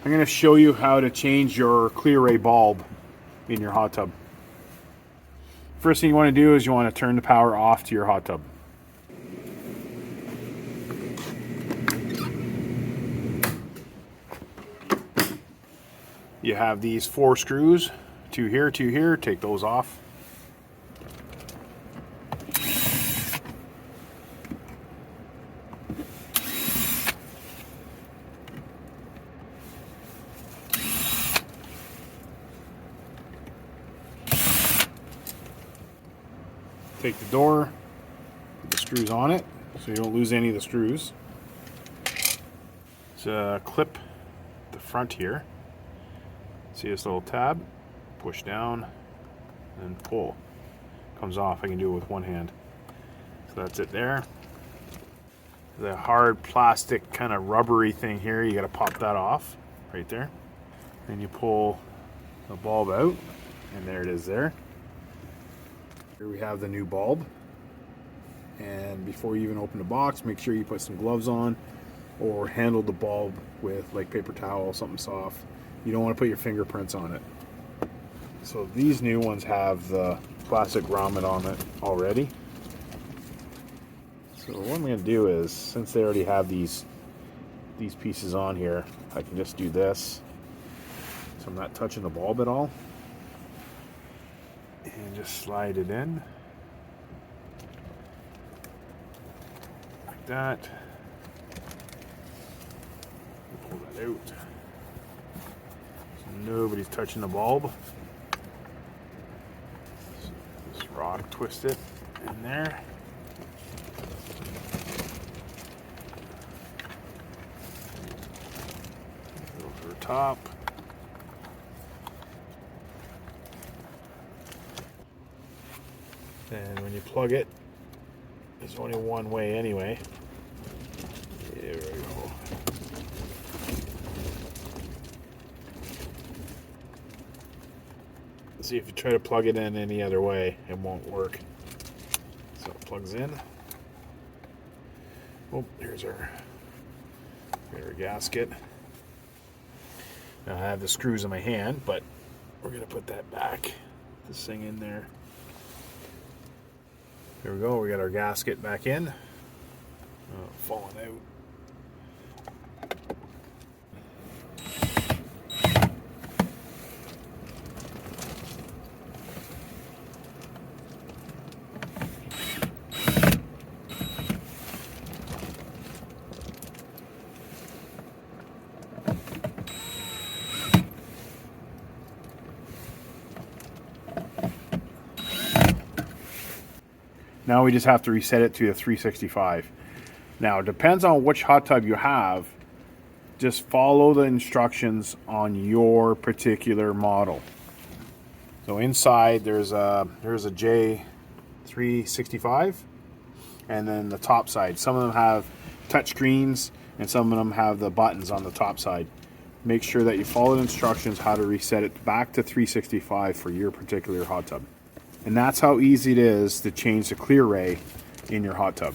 I'm going to show you how to change your Clear Ray bulb in your hot tub. First thing you want to do is you want to turn the power off to your hot tub. You have these 4 screws, 2 here, 2 here. Take those off. Take the door, put the screws on it so you don't lose any of the screws. So clip the front here. See this little tab? Push down and pull. Comes off. I can do it with one hand. So that's it there. The hard plastic kind of rubbery thing here, you got to pop that off right there. Then you pull the bulb out, and there it is there. Here we have the new bulb, and before you even open the box, make sure you put some gloves on or handle the bulb with like paper towel, something soft. You don't want to put your fingerprints on it. So these new ones have the plastic grommet on it already. So what I'm going to do is, since they already have these pieces on here, I can just do this. So I'm not touching the bulb at all. And just slide it in like that. Pull that out. So nobody's touching the bulb. So this rock, twist it in there. Over the top. And when you plug it, there's only one way anyway. There we go. See, if you try to plug it in any other way, it won't work. So it plugs in. Oh, here's our gasket. Now I have the screws in my hand, but we're going to put that back. This thing in there. There we go, we got our gasket back in. Falling out. Now we just have to reset it to a 365. Now, it depends on which hot tub you have. Just follow the instructions on your particular model. So inside there's a J365, and then the top side. Some of them have touch screens, and some of them have the buttons on the top side. Make sure that you follow the instructions how to reset it back to 365 for your particular hot tub. And that's how easy it is to change the Clear Ray in your hot tub.